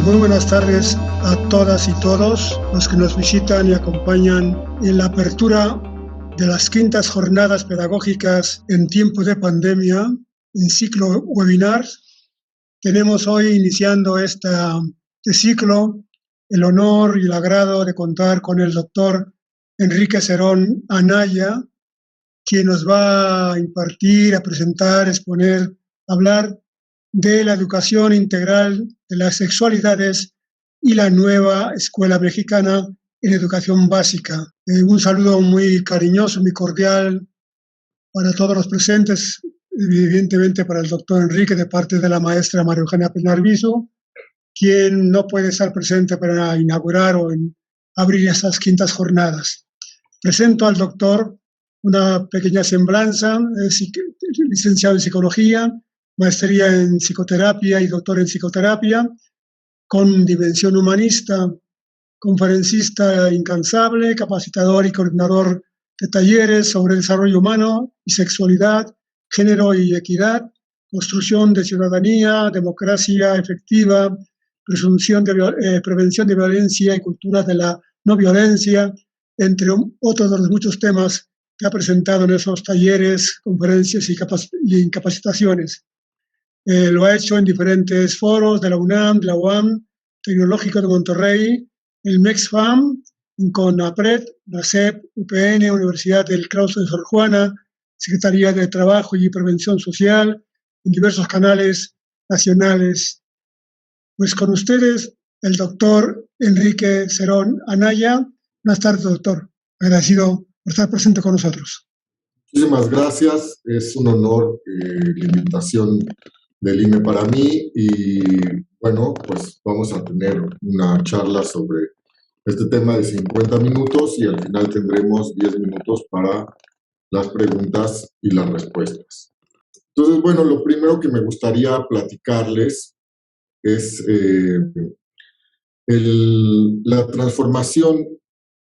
Muy buenas tardes a todas y todos los que nos visitan y acompañan en la apertura de las quintas jornadas pedagógicas en tiempo de pandemia, en ciclo webinar. Tenemos hoy, iniciando este ciclo, el honor y el agrado de contar con el doctor Enrique Cerón Anaya, quien nos va a impartir, a presentar, exponer, hablar de la educación integral de las sexualidades y la nueva escuela mexicana en educación básica. Un saludo muy cariñoso, muy cordial para todos los presentes, evidentemente para el doctor Enrique, de parte de la maestra María Eugenia Penarviso, quien no puede estar presente para inaugurar o abrir estas quintas jornadas. Presento al doctor una pequeña semblanza, licenciado en psicología, maestría en psicoterapia y doctor en psicoterapia, con dimensión humanista, conferencista incansable, capacitador y coordinador de talleres sobre desarrollo humano y sexualidad, género y equidad, construcción de ciudadanía, democracia efectiva, prevención de violencia y cultura de la no violencia, entre otros de los muchos temas que ha presentado en esos talleres, conferencias y capacitaciones. Lo ha hecho en diferentes foros de la UNAM, de la UAM, Tecnológico de Monterrey, el MEXFAM, en CONAPRED, la SEP, UPN, Universidad del Claustro de Sor Juana, Secretaría de Trabajo y Prevención Social, en diversos canales nacionales. Pues con ustedes, el doctor Enrique Cerón Anaya. Buenas tardes, doctor. Agradecido por estar presente con nosotros. Muchísimas gracias. Es un honor la invitación del IME para mí y bueno, pues vamos a tener una charla sobre este tema de 50 minutos y al final tendremos 10 minutos para las preguntas y las respuestas. Entonces, bueno, lo primero que me gustaría platicarles es la transformación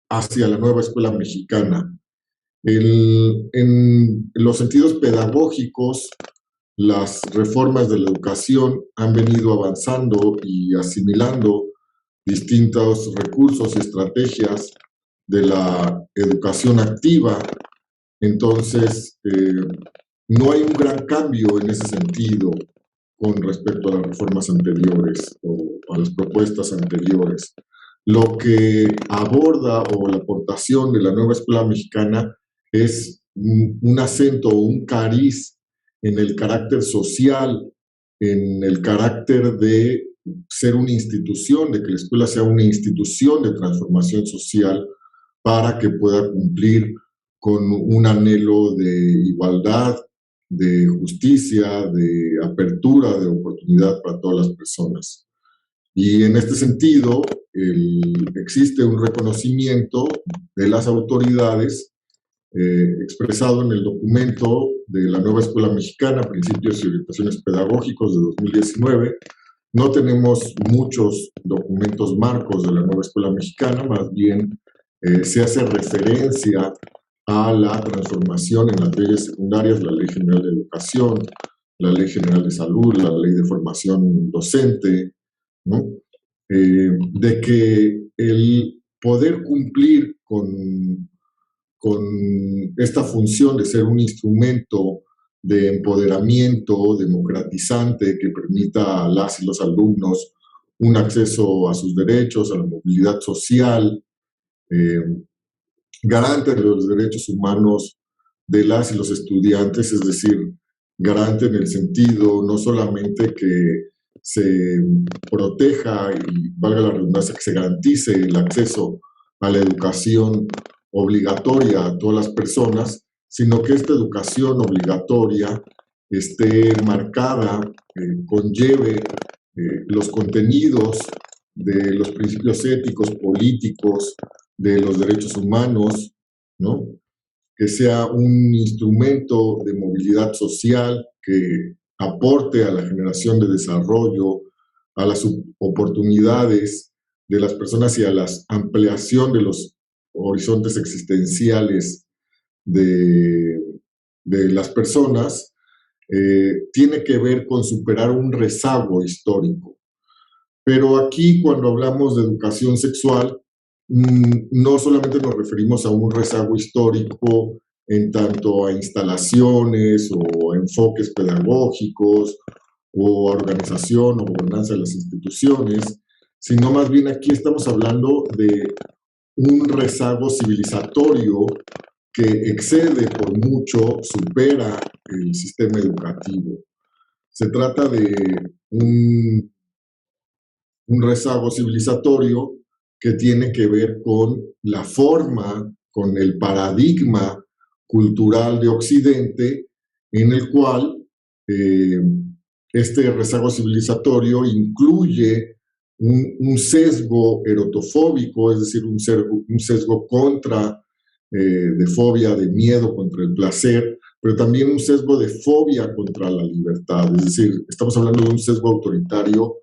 hacia la nueva escuela mexicana. En los sentidos pedagógicos, las reformas de la educación han venido avanzando y asimilando distintos recursos y estrategias de la educación activa. Entonces, no hay un gran cambio en ese sentido con respecto a las reformas anteriores o a las propuestas anteriores. Lo que aborda o la aportación de la nueva escuela mexicana es un acento o un cariz en el carácter social, en el carácter de ser una institución, de que la escuela sea una institución de transformación social para que pueda cumplir con un anhelo de igualdad, de justicia, de apertura, de oportunidad para todas las personas. Y en este sentido, existe un reconocimiento de las autoridades expresado en el documento de la nueva escuela mexicana, Principios y Orientaciones Pedagógicos de 2019. No tenemos muchos documentos marcos de la nueva escuela mexicana, más bien se hace referencia a la transformación en las leyes secundarias, la Ley General de Educación, la Ley General de Salud, la Ley de Formación Docente, ¿no? De que el poder cumplir con esta función de ser un instrumento de empoderamiento democratizante que permita a las y los alumnos un acceso a sus derechos, a la movilidad social, garante de los derechos humanos de las y los estudiantes, es decir, garante en el sentido no solamente que se proteja y, valga la redundancia, que se garantice el acceso a la educación obligatoria a todas las personas, sino que esta educación obligatoria esté marcada, conlleve los contenidos de los principios éticos, políticos, de los derechos humanos, ¿no? Que sea un instrumento de movilidad social que aporte a la generación de desarrollo, a las oportunidades de las personas y a la ampliación de los horizontes existenciales de las personas, tiene que ver con superar un rezago histórico. Pero aquí, cuando hablamos de educación sexual, no solamente nos referimos a un rezago histórico en tanto a instalaciones o a enfoques pedagógicos o a organización o gobernanza de las instituciones, sino más bien aquí estamos hablando de un rezago civilizatorio que excede por mucho, supera el sistema educativo. Se trata de un rezago civilizatorio que tiene que ver con la forma, con el paradigma cultural de Occidente, en el cual este rezago civilizatorio incluye un sesgo erotofóbico, es decir, un sesgo de fobia, de miedo contra el placer, pero también un sesgo de fobia contra la libertad, es decir, estamos hablando de un sesgo autoritario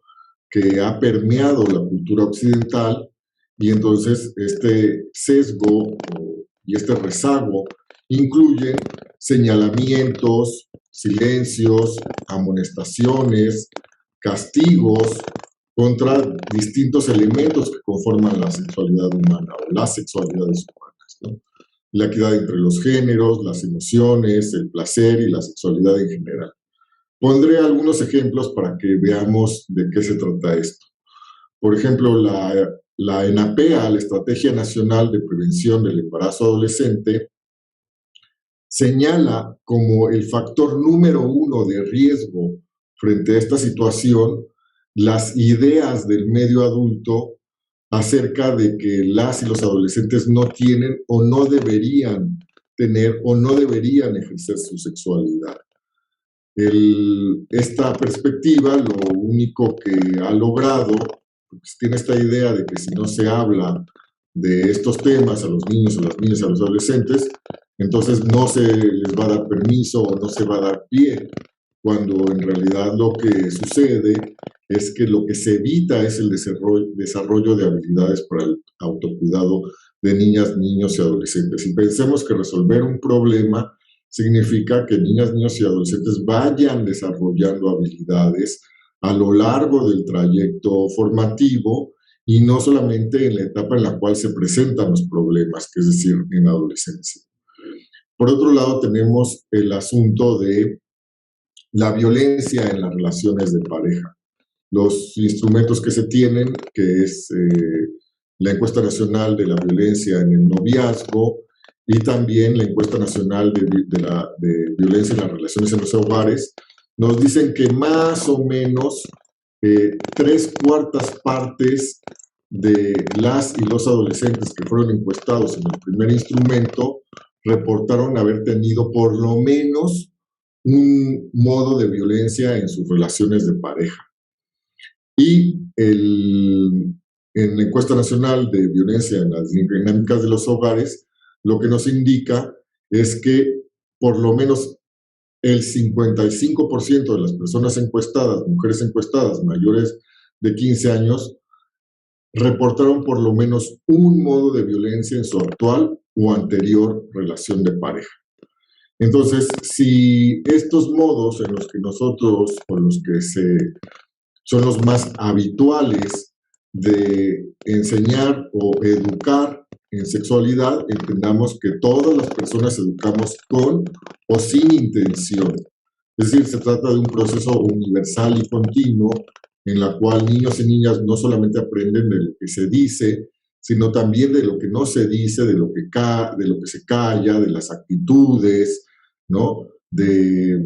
que ha permeado la cultura occidental, y entonces este sesgo y este rezago incluyen señalamientos, silencios, amonestaciones, castigos contra distintos elementos que conforman la sexualidad humana o las sexualidades humanas, ¿no? La equidad entre los géneros, las emociones, el placer y la sexualidad en general. Pondré algunos ejemplos para que veamos de qué se trata esto. Por ejemplo, la ENAPEA, la Estrategia Nacional de Prevención del Embarazo Adolescente, señala como el factor número 1 de riesgo frente a esta situación las ideas del medio adulto acerca de que las y los adolescentes no tienen o no deberían tener o no deberían ejercer su sexualidad. Esta perspectiva lo único que ha logrado, pues, tiene esta idea de que si no se habla de estos temas a los niños, a las niñas, a los adolescentes, entonces no se les va a dar permiso o no se va a dar pie, cuando en realidad lo que sucede es que lo que se evita es el desarrollo de habilidades para el autocuidado de niñas, niños y adolescentes. Y pensemos que resolver un problema significa que niñas, niños y adolescentes vayan desarrollando habilidades a lo largo del trayecto formativo y no solamente en la etapa en la cual se presentan los problemas, que es decir, en la adolescencia. Por otro lado, tenemos el asunto de la violencia en las relaciones de pareja. Los instrumentos que se tienen, que es la encuesta nacional de la violencia en el noviazgo y también la encuesta nacional de violencia en las relaciones en los hogares, nos dicen que más o menos 3/4 partes de las y los adolescentes que fueron encuestados en el primer instrumento reportaron haber tenido por lo menos un modo de violencia en sus relaciones de pareja. Y en la encuesta nacional de violencia en las dinámicas de los hogares, lo que nos indica es que por lo menos el 55% de las personas encuestadas, mujeres encuestadas mayores de 15 años, reportaron por lo menos un modo de violencia en su actual o anterior relación de pareja. Entonces, si estos modos en los que nosotros, o los que son los más habituales de enseñar o educar en sexualidad, entendamos que todas las personas educamos con o sin intención. Es decir, se trata de un proceso universal y continuo en la cual niños y niñas no solamente aprenden de lo que se dice, sino también de lo que no se dice, de lo que se calla, de las actitudes, ¿no? De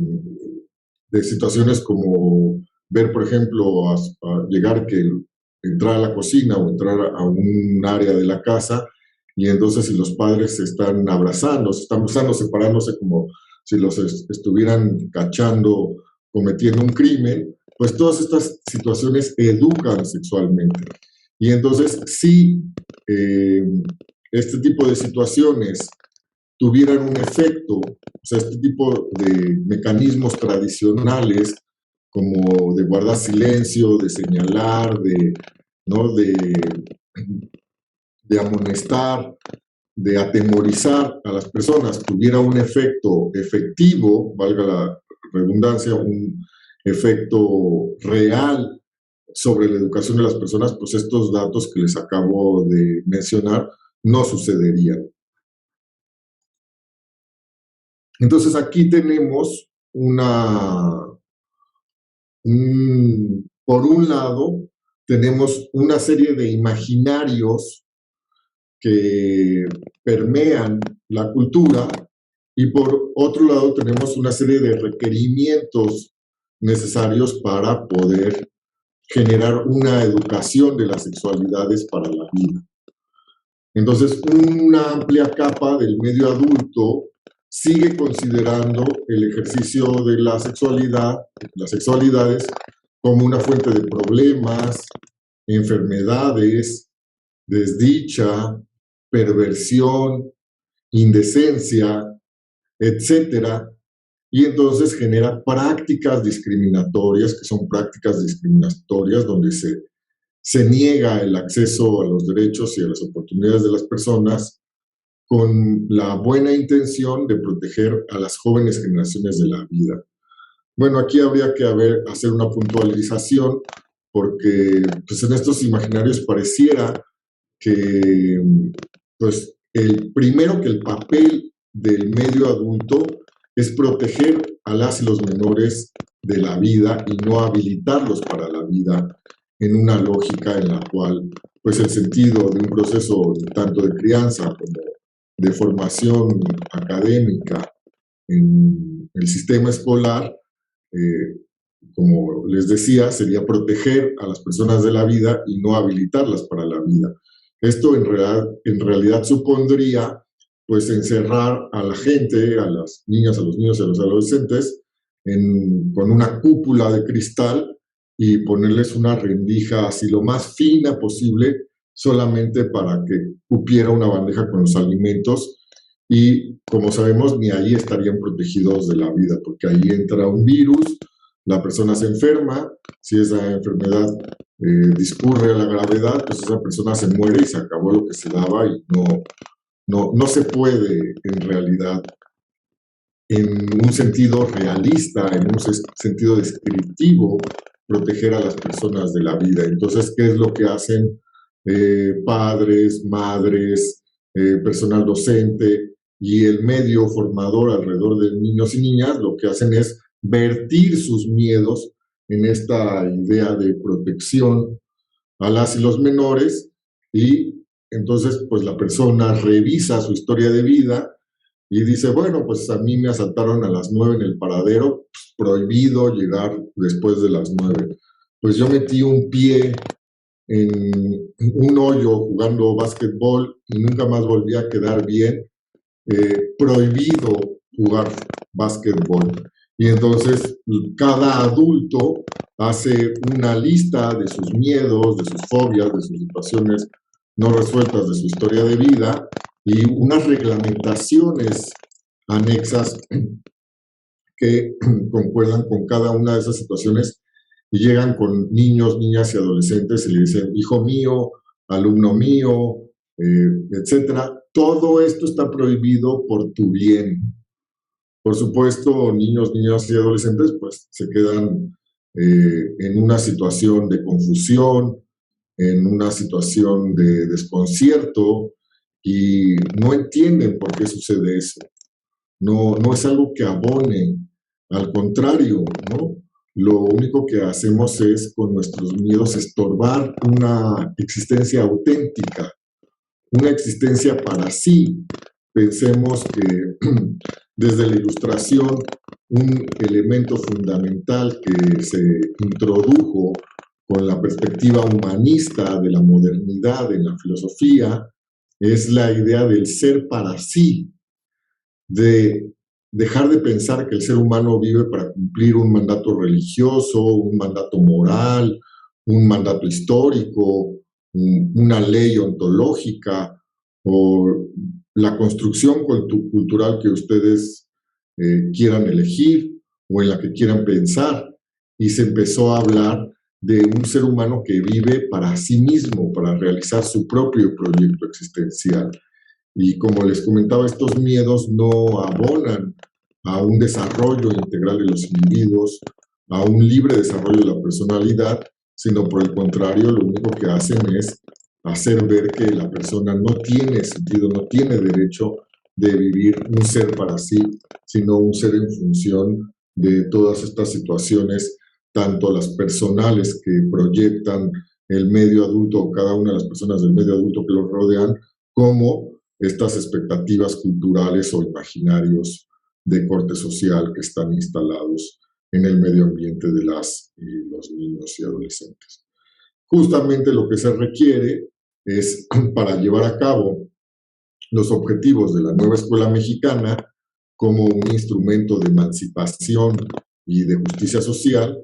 situaciones como ver, por ejemplo, a llegar entrar a la cocina o entrar a un área de la casa, y entonces si los padres se están abrazando, separándose como si los estuvieran cachando cometiendo un crimen, pues todas estas situaciones educan sexualmente. Y entonces, si este tipo de situaciones tuvieran un efecto, o sea, este tipo de mecanismos tradicionales, como de guardar silencio, de señalar, ¿no? de amonestar, de atemorizar a las personas, tuviera un efecto efectivo, valga la redundancia, un efecto real sobre la educación de las personas, pues estos datos que les acabo de mencionar no sucederían. Entonces aquí tenemos por un lado, tenemos una serie de imaginarios que permean la cultura y por otro lado tenemos una serie de requerimientos necesarios para poder generar una educación de las sexualidades para la vida. Entonces, una amplia capa del medio adulto sigue considerando el ejercicio de la sexualidad, las sexualidades, como una fuente de problemas, enfermedades, desdicha, perversión, indecencia, etcétera, y entonces genera prácticas discriminatorias, que son prácticas discriminatorias donde se niega el acceso a los derechos y a las oportunidades de las personas con la buena intención de proteger a las jóvenes generaciones de la vida. Bueno, aquí habría que hacer una puntualización porque pues, en estos imaginarios pareciera que pues, el papel del medio adulto es proteger a las y los menores de la vida y no habilitarlos para la vida en una lógica en la cual pues, el sentido de un proceso tanto de crianza como de formación académica en el sistema escolar, como les decía, sería proteger a las personas de la vida y no habilitarlas para la vida. Esto en realidad supondría pues encerrar a la gente, a las niñas, a los niños y a los adolescentes con una cúpula de cristal y ponerles una rendija así lo más fina posible solamente para que cupiera una bandeja con los alimentos y como sabemos ni ahí estarían protegidos de la vida porque ahí entra un virus, la persona se enferma, si esa enfermedad discurre a la gravedad, pues esa persona se muere y se acabó lo que se daba y no se puede en realidad, en un sentido realista, en un sentido descriptivo, proteger a las personas de la vida. Entonces, ¿qué es lo que hacen padres, madres, personal docente y el medio formador alrededor de niños y niñas? Lo que hacen es vertir sus miedos en esta idea de protección a las y los menores y entonces pues la persona revisa su historia de vida y dice, bueno, pues a mí me asaltaron a las 9 en el paradero, pues, prohibido llegar después de las 9. Pues yo metí un pie en un hoyo jugando básquetbol y nunca más volví a quedar bien, prohibido jugar básquetbol. Y entonces cada adulto hace una lista de sus miedos, de sus fobias, de sus situaciones no resueltas de su historia de vida y unas reglamentaciones anexas que concuerdan con cada una de esas situaciones y llegan con niños, niñas y adolescentes y le dicen, hijo mío, alumno mío, etcétera. Todo esto está prohibido por tu bien. Por supuesto, niños, niñas y adolescentes pues se quedan en una situación de confusión, en una situación de desconcierto y no entienden por qué sucede eso. No es algo que abone, al contrario, ¿no? Lo único que hacemos es con nuestros miedos estorbar una existencia auténtica, una existencia para sí. Pensemos que desde la Ilustración un elemento fundamental que se introdujo con la perspectiva humanista de la modernidad en la filosofía es la idea del ser para sí, de dejar de pensar que el ser humano vive para cumplir un mandato religioso, un mandato moral, un mandato histórico, una ley ontológica o la construcción cultural que ustedes quieran elegir o en la que quieran pensar. Y se empezó a hablar de un ser humano que vive para sí mismo, para realizar su propio proyecto existencial. Y como les comentaba, estos miedos no abonan a un desarrollo integral de los individuos, a un libre desarrollo de la personalidad, sino por el contrario, lo único que hacen es hacer ver que la persona no tiene sentido, no tiene derecho de vivir un ser para sí, sino un ser en función de todas estas situaciones, tanto las personales que proyectan el medio adulto o cada una de las personas del medio adulto que los rodean, como estas expectativas culturales o imaginarios de corte social que están instalados en el medio ambiente de las y los niños y adolescentes. Justamente lo que se requiere es, para llevar a cabo los objetivos de la nueva escuela mexicana como un instrumento de emancipación y de justicia social,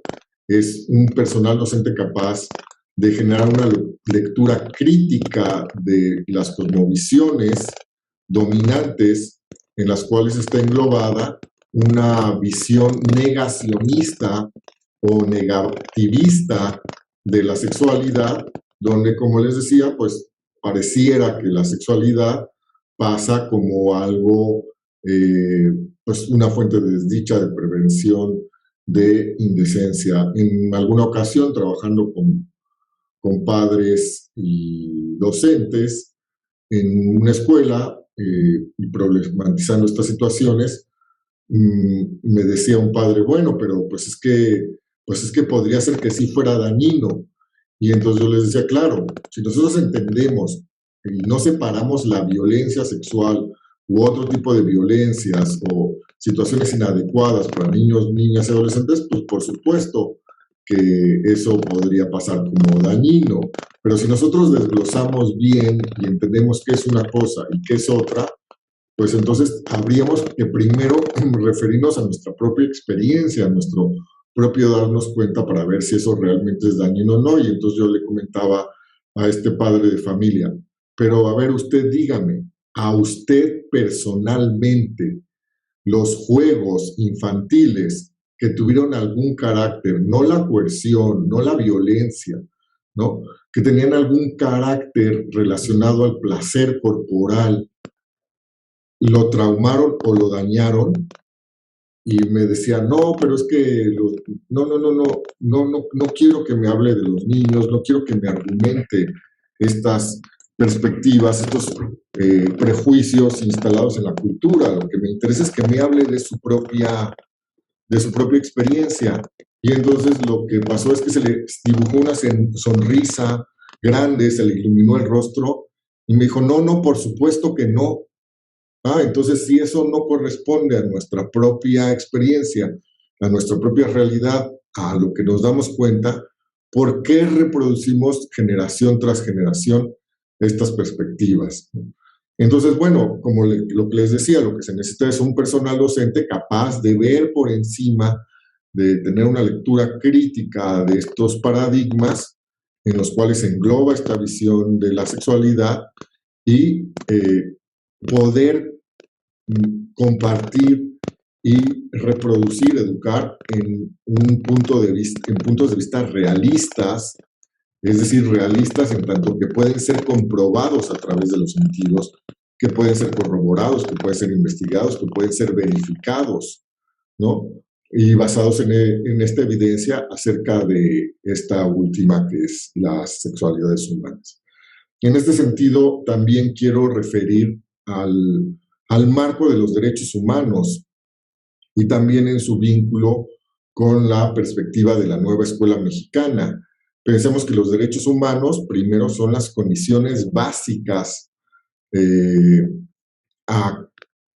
es un personal docente capaz de generar una lectura crítica de las cosmovisiones dominantes en las cuales está englobada una visión negacionista o negativista de la sexualidad, donde, como les decía, pues pareciera que la sexualidad pasa como algo, pues una fuente de desdicha, de prevención, de indecencia. En alguna ocasión, trabajando con padres y docentes en una escuela y problematizando estas situaciones, me decía un padre, bueno, pero pues es que podría ser que sí fuera dañino. Y entonces yo les decía, claro, si nosotros entendemos y no separamos la violencia sexual u otro tipo de violencias o situaciones inadecuadas para niños, niñas y adolescentes, pues por supuesto que eso podría pasar como dañino. Pero si nosotros desglosamos bien y entendemos qué es una cosa y qué es otra, pues entonces habríamos que primero referirnos a nuestra propia experiencia, a nuestro propio darnos cuenta para ver si eso realmente es dañino o no. Y entonces yo le comentaba a este padre de familia, pero a ver, usted dígame, a usted personalmente, los juegos infantiles que tuvieron algún carácter, no la coerción, no la violencia, ¿no? Que tenían algún carácter relacionado al placer corporal, lo traumaron o lo dañaron. Y me decía, no, pero es que no quiero que me hable de los niños, no quiero que me argumente estas perspectivas, estos prejuicios instalados en la cultura. Lo que me interesa es que me hable de su propia experiencia. Y entonces lo que pasó es que se le dibujó una sonrisa grande, se le iluminó el rostro y me dijo, no, por supuesto que no. Entonces, si eso no corresponde a nuestra propia experiencia, a nuestra propia realidad, a lo que nos damos cuenta, ¿por qué reproducimos generación tras generación estas perspectivas? Entonces, bueno, como lo que les decía, lo que se necesita es un personal docente capaz de ver por encima, de tener una lectura crítica de estos paradigmas en los cuales se engloba esta visión de la sexualidad y poder compartir y reproducir, educar en puntos de vista realistas, es decir, realistas en tanto que pueden ser comprobados a través de los sentidos, que pueden ser corroborados, que pueden ser investigados, que pueden ser verificados, ¿no? Y basados en esta evidencia acerca de esta última, que es las sexualidades humanas. En este sentido, también quiero referir al marco de los derechos humanos y también en su vínculo con la perspectiva de la nueva escuela mexicana. Pensemos que los derechos humanos primero son las condiciones básicas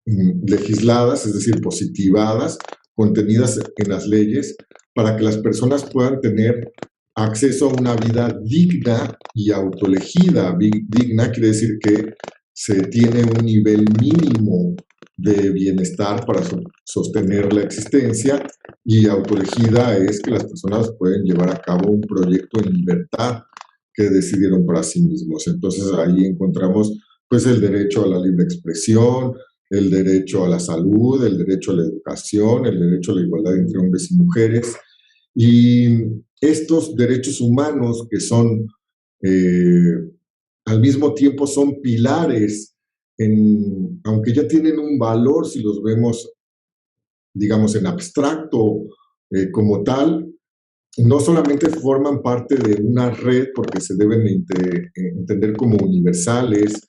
legisladas, es decir, positivadas, contenidas en las leyes, para que las personas puedan tener acceso a una vida digna y autoelegida. Digna quiere decir que se tiene un nivel mínimo de bienestar para sostener la existencia, y autoelegida es que las personas pueden llevar a cabo un proyecto en libertad que decidieron para sí mismos. Entonces ahí encontramos pues el derecho a la libre expresión, el derecho a la salud, el derecho a la educación, el derecho a la igualdad entre hombres y mujeres. Y estos derechos humanos que son al mismo tiempo son pilares, aunque ya tienen un valor si los vemos, digamos, en abstracto como tal, no solamente forman parte de una red porque se deben entender como universales,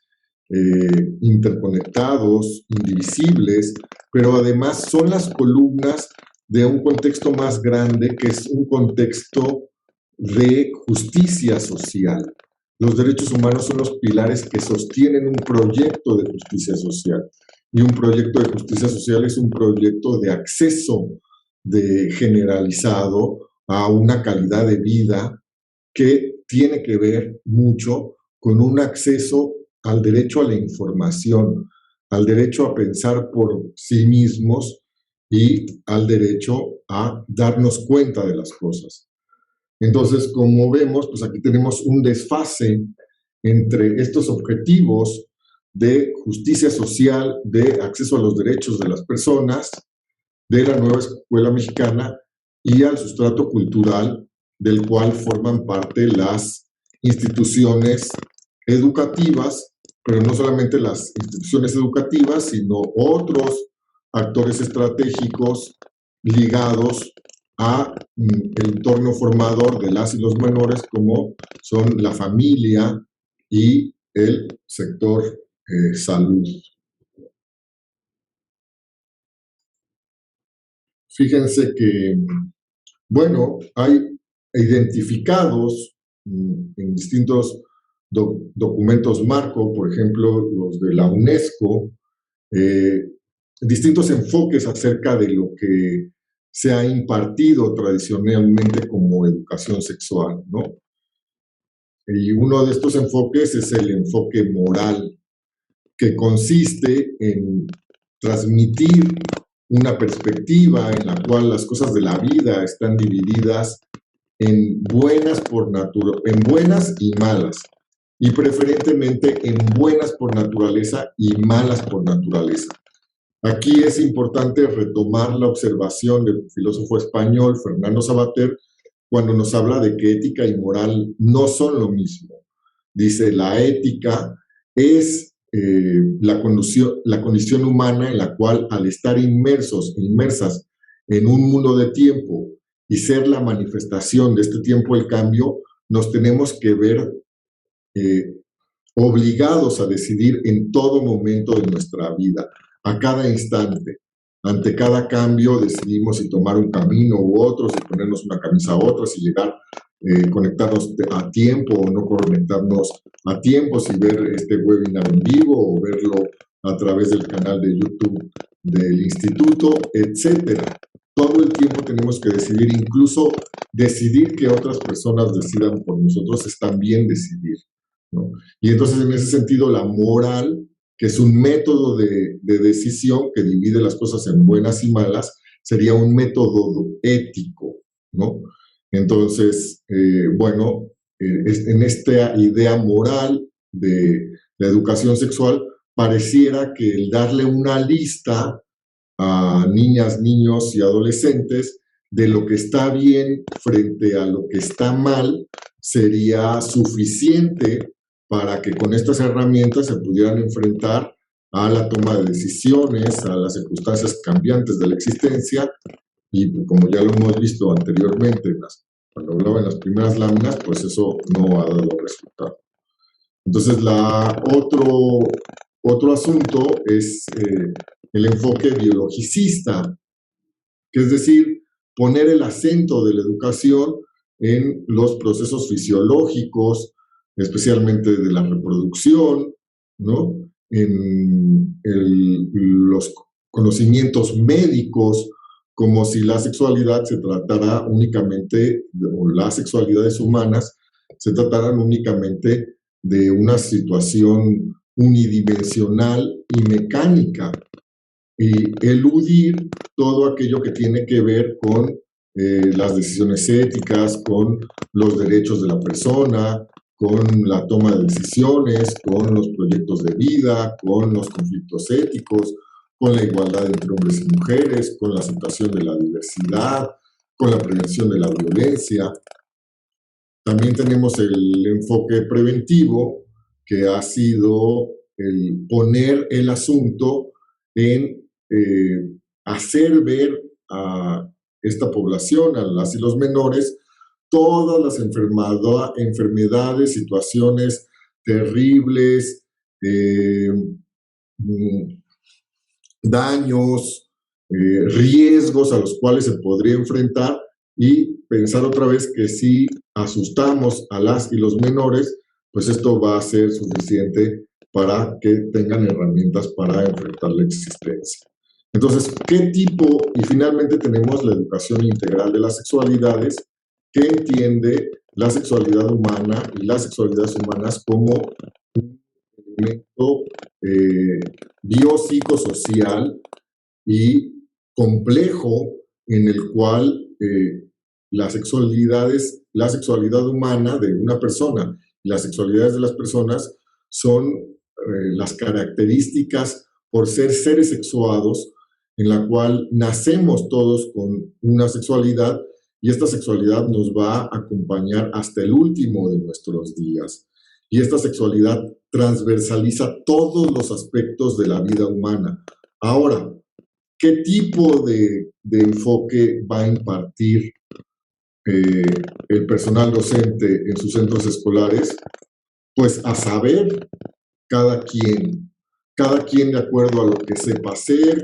interconectados, indivisibles, pero además son las columnas de un contexto más grande que es un contexto de justicia social. Los derechos humanos son los pilares que sostienen un proyecto de justicia social. Y un proyecto de justicia social es un proyecto de acceso generalizado a una calidad de vida que tiene que ver mucho con un acceso al derecho a la información, al derecho a pensar por sí mismos y al derecho a darnos cuenta de las cosas. Entonces, como vemos, pues aquí tenemos un desfase entre estos objetivos de justicia social, de acceso a los derechos de las personas, de la nueva escuela mexicana y al sustrato cultural del cual forman parte las instituciones educativas, pero no solamente las instituciones educativas, sino otros actores estratégicos ligados a el entorno formador de las y los menores, como son la familia y el sector salud. Fíjense que, bueno, hay identificados en distintos documentos marco, por ejemplo, los de la UNESCO, distintos enfoques acerca de lo que se ha impartido tradicionalmente como educación sexual, ¿no? Y uno de estos enfoques es el enfoque moral, que consiste en transmitir una perspectiva en la cual las cosas de la vida están divididas en buenas y malas, y preferentemente en buenas por naturaleza y malas por naturaleza. Aquí es importante retomar la observación del filósofo español Fernando Savater cuando nos habla de que ética y moral no son lo mismo. Dice, la ética es la condición humana en la cual, al estar inmersas en un mundo de tiempo y ser la manifestación de este tiempo del cambio, nos tenemos que ver obligados a decidir en todo momento de nuestra vida, a cada instante. Ante cada cambio decidimos si tomar un camino u otro, si ponernos una camisa a otra, si llegar, conectarnos a tiempo o no conectarnos a tiempo, si ver este webinar en vivo o verlo a través del canal de YouTube del instituto, etcétera. Todo el tiempo tenemos que decidir, incluso decidir que otras personas decidan por nosotros es también decidir, ¿no? Y entonces, en ese sentido, la moral, que es un método de decisión que divide las cosas en buenas y malas, sería un método ético, ¿no? Entonces, bueno, en esta idea moral de la educación sexual, pareciera que el darle una lista a niñas, niños y adolescentes de lo que está bien frente a lo que está mal sería suficiente para que con estas herramientas se pudieran enfrentar a la toma de decisiones, a las circunstancias cambiantes de la existencia, y como ya lo hemos visto anteriormente, cuando hablaba en las primeras láminas, pues eso no ha dado resultado. Entonces, otro asunto es el enfoque biologicista, que es decir, poner el acento de la educación en los procesos fisiológicos, especialmente de la reproducción, ¿no? En los conocimientos médicos, como si la sexualidad se tratara únicamente, o las sexualidades humanas se trataran únicamente de una situación unidimensional y mecánica, y eludir todo aquello que tiene que ver con las decisiones éticas, con los derechos de la persona, con la toma de decisiones, con los proyectos de vida, con los conflictos éticos, con la igualdad entre hombres y mujeres, con la aceptación de la diversidad, con la prevención de la violencia. También tenemos el enfoque preventivo, que ha sido el poner el asunto en hacer ver a esta población, a las y los menores, todas las enfermedades, situaciones terribles, daños, riesgos a los cuales se podría enfrentar, y pensar otra vez que si asustamos a las y los menores, pues esto va a ser suficiente para que tengan herramientas para enfrentar la existencia. Entonces, ¿qué tipo? Y finalmente tenemos la educación integral de las sexualidades, que entiende la sexualidad humana y las sexualidades humanas como un elemento biopsicosocial y complejo, en el cual la sexualidad humana de una persona y las sexualidades de las personas son las características por ser seres sexuados, en la cual nacemos todos con una sexualidad, y esta sexualidad nos va a acompañar hasta el último de nuestros días. Y esta sexualidad transversaliza todos los aspectos de la vida humana. Ahora, ¿qué tipo de enfoque va a impartir el personal docente en sus centros escolares? Pues a saber, cada quien de acuerdo a lo que sepa hacer,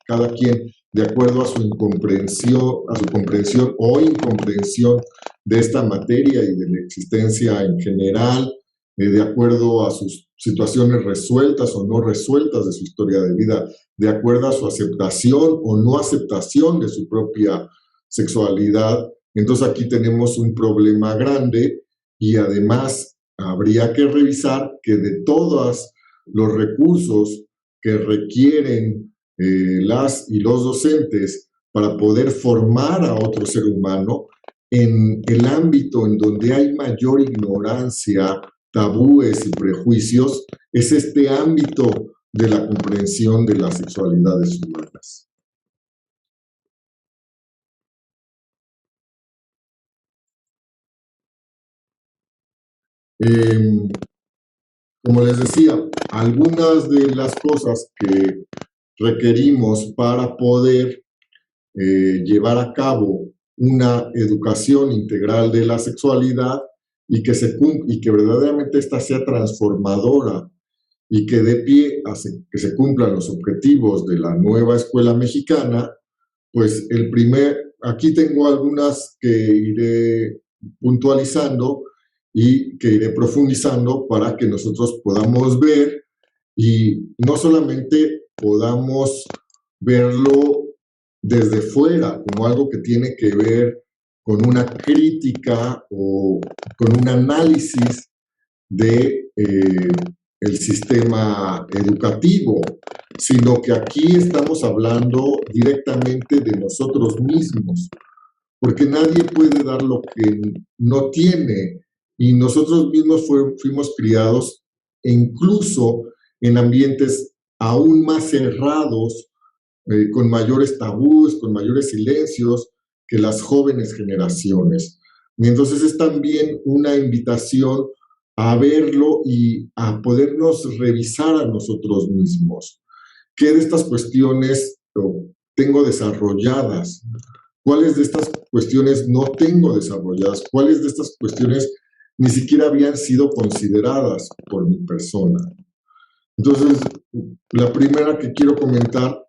cada quien de acuerdo a su comprensión o incomprensión de esta materia y de la existencia en general, de acuerdo a sus situaciones resueltas o no resueltas de su historia de vida, de acuerdo a su aceptación o no aceptación de su propia sexualidad. Entonces aquí tenemos un problema grande, y además habría que revisar que de todos los recursos que requieren las y los docentes para poder formar a otro ser humano, en el ámbito en donde hay mayor ignorancia, tabúes y prejuicios, es este ámbito de la comprensión de las sexualidades humanas. Como les decía, algunas de las cosas que requerimos para poder llevar a cabo una educación integral de la sexualidad y que verdaderamente esta sea transformadora y que dé pie a que se cumplan los objetivos de la nueva escuela mexicana, pues aquí tengo algunas que iré puntualizando y que iré profundizando para que nosotros podamos ver, y no solamente podamos verlo desde fuera como algo que tiene que ver con una crítica o con un análisis de el sistema educativo, sino que aquí estamos hablando directamente de nosotros mismos, porque nadie puede dar lo que no tiene, y nosotros mismos fuimos criados incluso en ambientes aún más cerrados, con mayores tabúes, con mayores silencios que las jóvenes generaciones. Y entonces es también una invitación a verlo y a podernos revisar a nosotros mismos. ¿Qué de estas cuestiones tengo desarrolladas? ¿Cuáles de estas cuestiones no tengo desarrolladas? ¿Cuáles de estas cuestiones ni siquiera habían sido consideradas por mi persona? Entonces, la primera que quiero comentar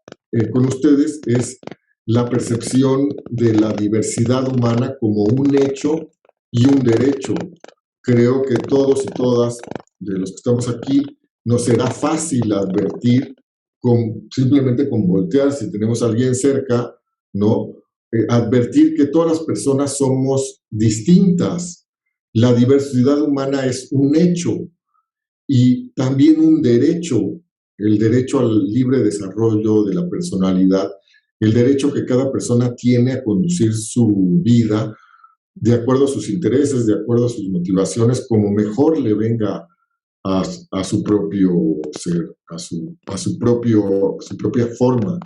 con ustedes es la percepción de la diversidad humana como un hecho y un derecho. Creo que todos y todas de los que estamos aquí nos será fácil advertir, simplemente con voltear, si tenemos a alguien cerca, ¿no? Advertir que todas las personas somos distintas. La diversidad humana es un hecho y también un derecho, el derecho al libre desarrollo de la personalidad, el derecho que cada persona tiene a conducir su vida de acuerdo a sus intereses, de acuerdo a sus motivaciones, como mejor le venga a su propio ser, a su propia forma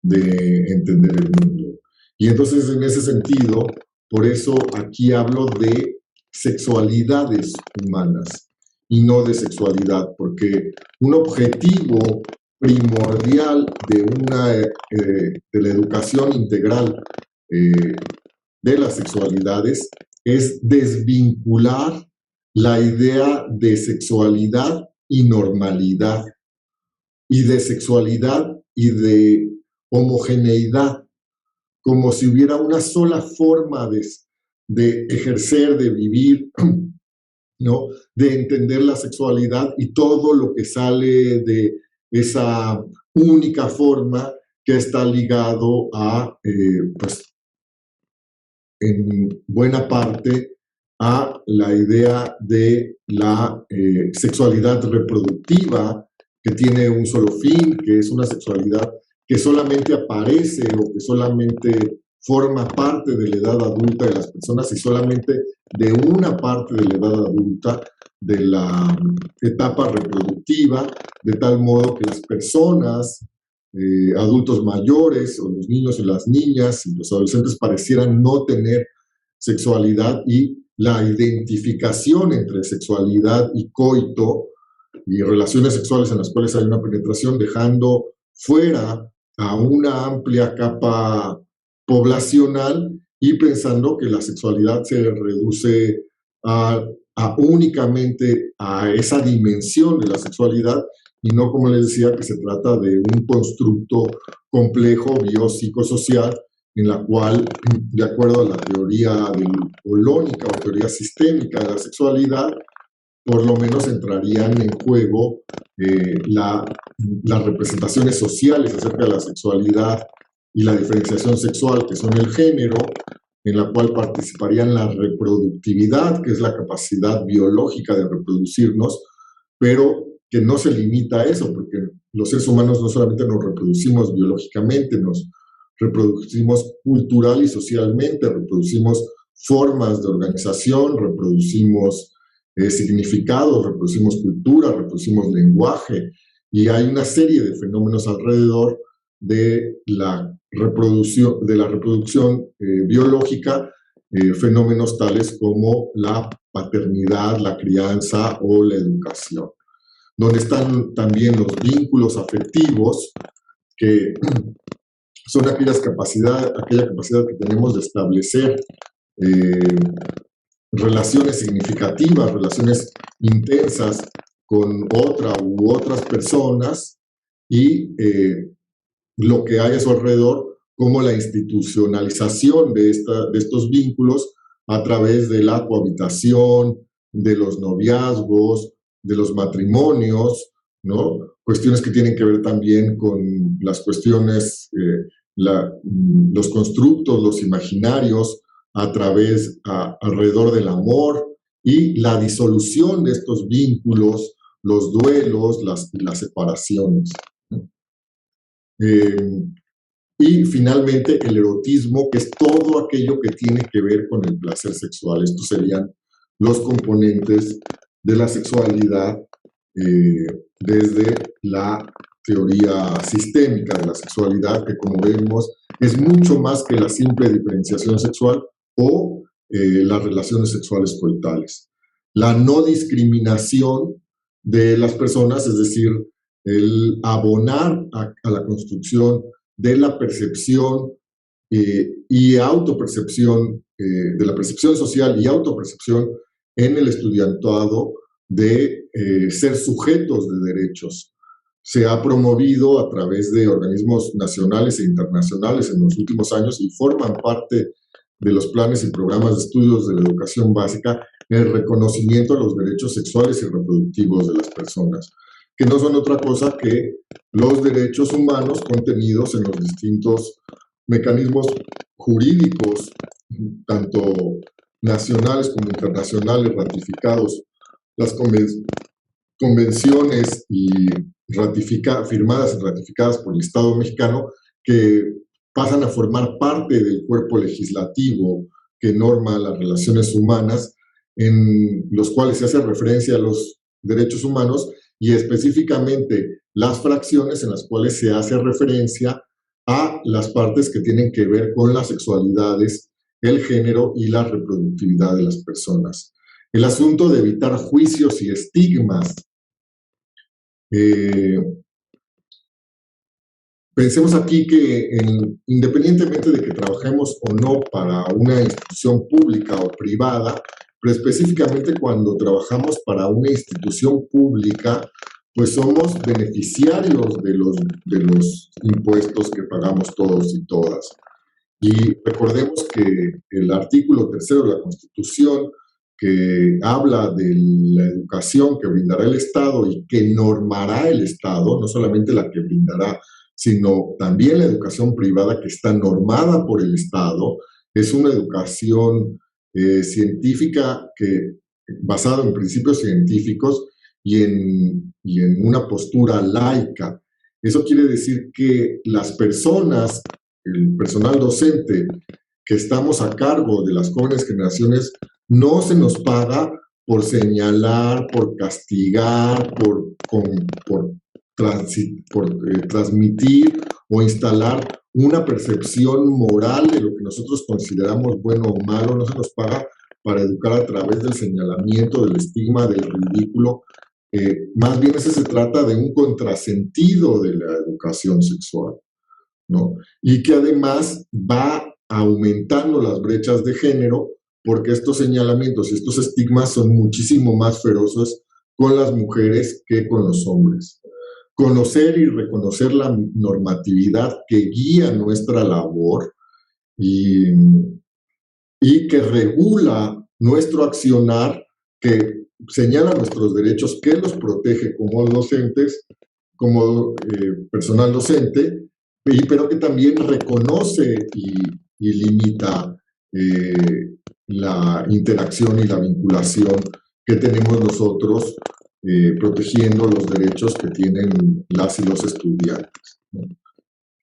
de entender el mundo. Y entonces, en ese sentido, por eso aquí hablo de sexualidades humanas y no de sexualidad, porque un objetivo primordial de la educación integral de las sexualidades es desvincular la idea de sexualidad y normalidad, y de sexualidad y de homogeneidad, como si hubiera una sola forma de ejercer, de vivir, ¿no? De entender la sexualidad, y todo lo que sale de esa única forma que está ligado a, pues, en buena parte, a la idea de la sexualidad reproductiva, que tiene un solo fin, que es una sexualidad que solamente aparece o que solamente forma parte de la edad adulta de las personas, y solamente de una parte de la edad adulta, de la etapa reproductiva, de tal modo que las personas, adultos mayores, o los niños y las niñas y los adolescentes, parecieran no tener sexualidad, y la identificación entre sexualidad y coito y relaciones sexuales en las cuales hay una penetración, dejando fuera a una amplia capa poblacional, y pensando que la sexualidad se reduce a únicamente a esa dimensión de la sexualidad, y no, como les decía, que se trata de un constructo complejo biopsicosocial, en la cual, de acuerdo a la teoría holónica o teoría sistémica de la sexualidad, por lo menos entrarían en juego las representaciones sociales acerca de la sexualidad y la diferenciación sexual, que son el género, en la cual participarían la reproductividad, que es la capacidad biológica de reproducirnos, pero que no se limita a eso, porque los seres humanos no solamente nos reproducimos biológicamente, nos reproducimos cultural y socialmente, reproducimos formas de organización, reproducimos significados, reproducimos cultura, reproducimos lenguaje, y hay una serie de fenómenos alrededor de la reproducción biológica, fenómenos tales como la paternidad, la crianza o la educación, donde están también los vínculos afectivos, que son aquella capacidad que tenemos de establecer relaciones significativas, relaciones intensas con otra u otras personas, y lo que hay a su alrededor, como la institucionalización de estos vínculos a través de la cohabitación, de los noviazgos, de los matrimonios, ¿no? Cuestiones que tienen que ver también con las cuestiones, los constructos, los imaginarios, alrededor del amor, y la disolución de estos vínculos, los duelos, las separaciones, ¿no? Y finalmente el erotismo, que es todo aquello que tiene que ver con el placer sexual. Estos serían los componentes de la sexualidad desde la teoría sistémica de la sexualidad, que, como vemos, es mucho más que la simple diferenciación sexual o las relaciones sexuales coitales. La no discriminación de las personas, es decir, el abonar a la construcción de la percepción y autopercepción, de la percepción social y autopercepción en el estudiantado de ser sujetos de derechos. Se ha promovido a través de organismos nacionales e internacionales en los últimos años, y forman parte de los planes y programas de estudios de la educación básica, el reconocimiento de los derechos sexuales y reproductivos de las personas, que no son otra cosa que los derechos humanos contenidos en los distintos mecanismos jurídicos, tanto nacionales como internacionales, ratificados, las convenciones y firmadas y ratificadas por el Estado mexicano, que pasan a formar parte del cuerpo legislativo que norma las relaciones humanas, en los cuales se hace referencia a los derechos humanos, y específicamente las fracciones en las cuales se hace referencia a las partes que tienen que ver con las sexualidades, el género y la reproductividad de las personas. El asunto de evitar juicios y estigmas Pensemos aquí que independientemente de que trabajemos o no para una institución pública o privada, pero específicamente cuando trabajamos para una institución pública, pues somos beneficiarios de los impuestos que pagamos todos y todas. Y recordemos que el artículo 3 de la Constitución, que habla de la educación que brindará el Estado y que normará el Estado, no solamente la que brindará, sino también la educación privada que está normada por el Estado, es una educación científica basada en principios científicos y en una postura laica. Eso quiere decir que las personas, el personal docente que estamos a cargo de las jóvenes generaciones, no se nos paga por señalar, por castigar, por transmitir o instalar una percepción moral de lo que nosotros consideramos bueno o malo. No se nos paga para educar a través del señalamiento, del estigma, del ridículo. Más bien se trata de un contrasentido de la educación sexual, ¿no? Y que además va aumentando las brechas de género, porque estos señalamientos y estos estigmas son muchísimo más feroces con las mujeres que con los hombres. Conocer y reconocer la normatividad que guía nuestra labor y que regula nuestro accionar, que señala nuestros derechos, que los protege como docentes, como personal docente, pero que también reconoce y limita la interacción y la vinculación que tenemos nosotros, protegiendo los derechos que tienen las y los estudiantes.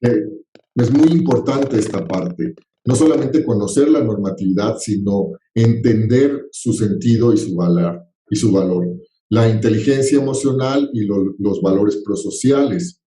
Es muy importante esta parte, no solamente conocer la normatividad, sino entender su sentido y su valor. La inteligencia emocional y los valores prosociales.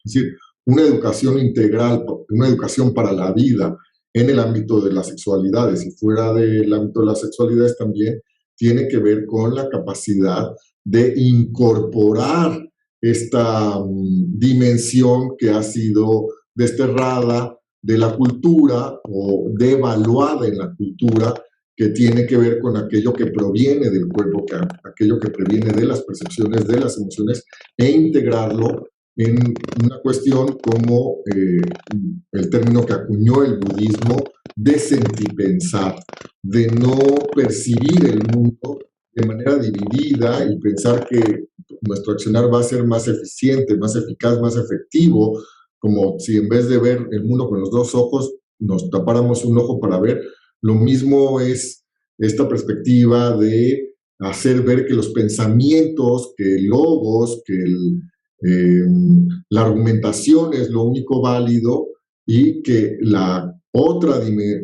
Es decir, una educación integral, una educación para la vida en el ámbito de las sexualidades y fuera del ámbito de las sexualidades también tiene que ver con la capacidad de incorporar esta dimensión que ha sido desterrada de la cultura o devaluada en la cultura, que tiene que ver con aquello que proviene del cuerpo, aquello que proviene de las percepciones, de las emociones, e integrarlo en una cuestión como el término que acuñó el budismo de sentipensar, de no percibir el mundo de manera dividida y pensar que nuestro accionar va a ser más eficiente, más eficaz, más efectivo, como si en vez de ver el mundo con los dos ojos, nos tapáramos un ojo para ver. Lo mismo es esta perspectiva de hacer ver que los pensamientos, que el logos, que la argumentación es lo único válido y que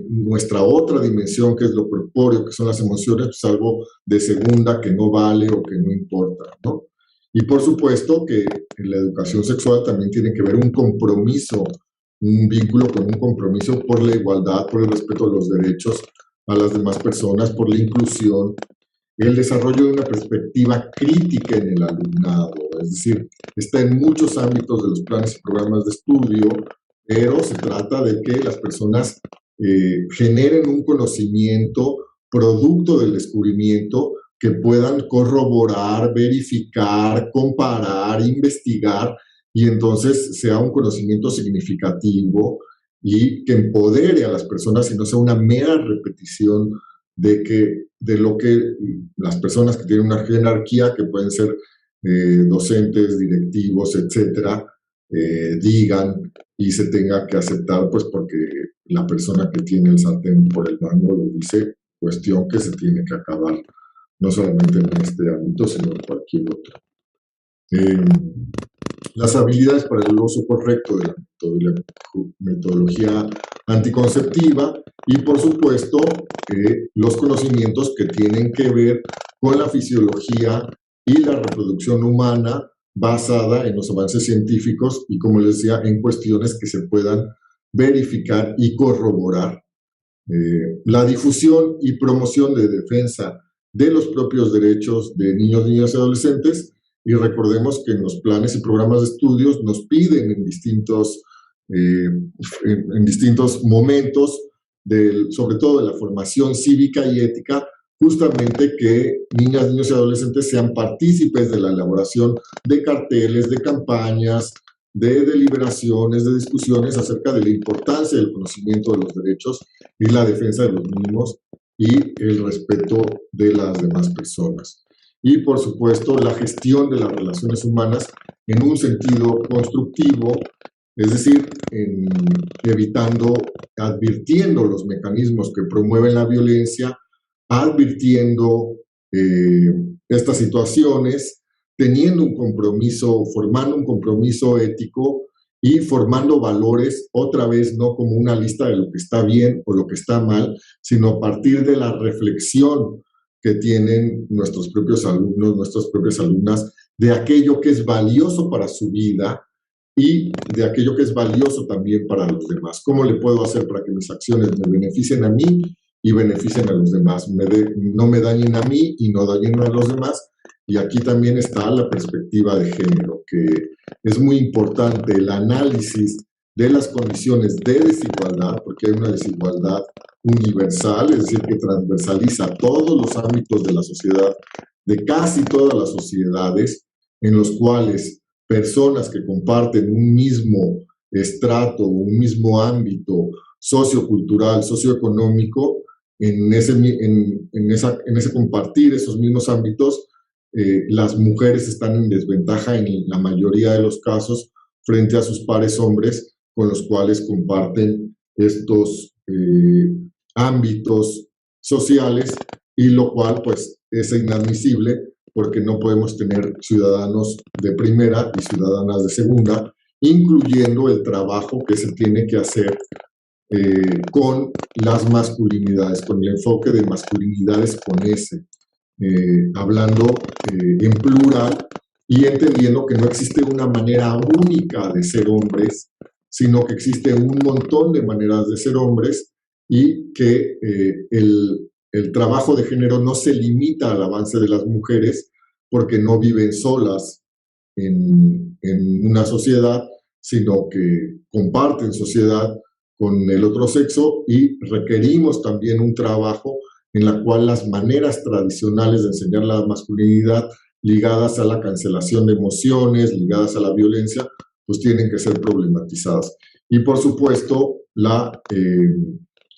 nuestra otra dimensión, que es lo corpóreo, que son las emociones, pues algo de segunda que no vale o que no importa, ¿no? Y por supuesto que en la educación sexual también tiene que ver un compromiso, un vínculo con un compromiso por la igualdad, por el respeto a los derechos a las demás personas, por la inclusión, el desarrollo de una perspectiva crítica en el alumnado, es decir, está en muchos ámbitos de los planes y programas de estudio, pero se trata de que las personas generen un conocimiento producto del descubrimiento que puedan corroborar, verificar, comparar, investigar, y entonces sea un conocimiento significativo y que empodere a las personas y no sea una mera repetición de lo que las personas que tienen una jerarquía, que pueden ser docentes, directivos, etcétera, digan y se tenga que aceptar, pues porque la persona que tiene el sartén por el mango lo dice, cuestión que se tiene que acabar, no solamente en este ámbito, sino en cualquier otro. Las habilidades para el uso correcto de la metodología anticonceptiva y, por supuesto, los conocimientos que tienen que ver con la fisiología y la reproducción humana basada en los avances científicos y, como les decía, en cuestiones que se puedan verificar y corroborar. La difusión y promoción de defensa de los propios derechos de niños, niñas y adolescentes y recordemos que en los planes y programas de estudios nos piden en distintos momentos, sobre todo de la formación cívica y ética, justamente que niñas, niños y adolescentes sean partícipes de la elaboración de carteles, de campañas, de deliberaciones, de discusiones acerca de la importancia del conocimiento de los derechos y la defensa de los mismos y el respeto de las demás personas. Y, por supuesto, la gestión de las relaciones humanas en un sentido constructivo, es decir, advirtiendo los mecanismos que promueven la violencia, advirtiendo estas situaciones, teniendo un compromiso, formando un compromiso ético y formando valores, otra vez no como una lista de lo que está bien o lo que está mal, sino a partir de la reflexión que tienen nuestros propios alumnos, nuestras propias alumnas, de aquello que es valioso para su vida y de aquello que es valioso también para los demás. ¿Cómo le puedo hacer para que mis acciones me beneficien a mí y beneficien a los demás? No me dañen a mí y no dañen a los demás. Y aquí también está la perspectiva de género, que es muy importante el análisis de las condiciones de desigualdad, porque hay una desigualdad universal, es decir, que transversaliza todos los ámbitos de la sociedad, de casi todas las sociedades, en los cuales personas que comparten un mismo estrato, un mismo ámbito sociocultural, socioeconómico, en ese compartir esos mismos ámbitos, las mujeres están en desventaja en la mayoría de los casos frente a sus pares hombres con los cuales comparten estos ámbitos sociales, y lo cual pues es inadmisible porque no podemos tener ciudadanos de primera y ciudadanas de segunda, incluyendo el trabajo que se tiene que hacer con las masculinidades, con el enfoque de masculinidades con S, hablando en plural y entendiendo que no existe una manera única de ser hombres, sino que existe un montón de maneras de ser hombres y que el trabajo de género no se limita al avance de las mujeres porque no viven solas en una sociedad, sino que comparten sociedad con el otro sexo, y requerimos también un trabajo en la cual las maneras tradicionales de enseñar la masculinidad ligadas a la cancelación de emociones, ligadas a la violencia, pues tienen que ser problematizadas. Y por supuesto,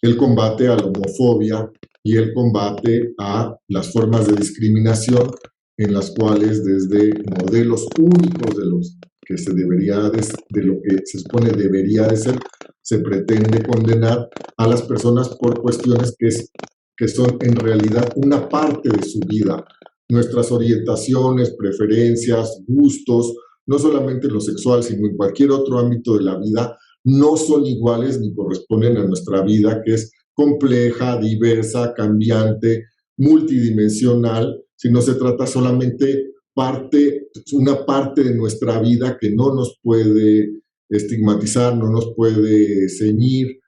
el combate a la homofobia y el combate a las formas de discriminación en las cuales desde modelos únicos de lo que se supone debería de ser, se pretende condenar a las personas por cuestiones que son en realidad una parte de su vida. Nuestras orientaciones, preferencias, gustos, no solamente en lo sexual, sino en cualquier otro ámbito de la vida, no son iguales ni corresponden a nuestra vida, que es compleja, diversa, cambiante, multidimensional, sino se trata solamente una parte de nuestra vida que no nos puede estigmatizar, no nos puede ceñir,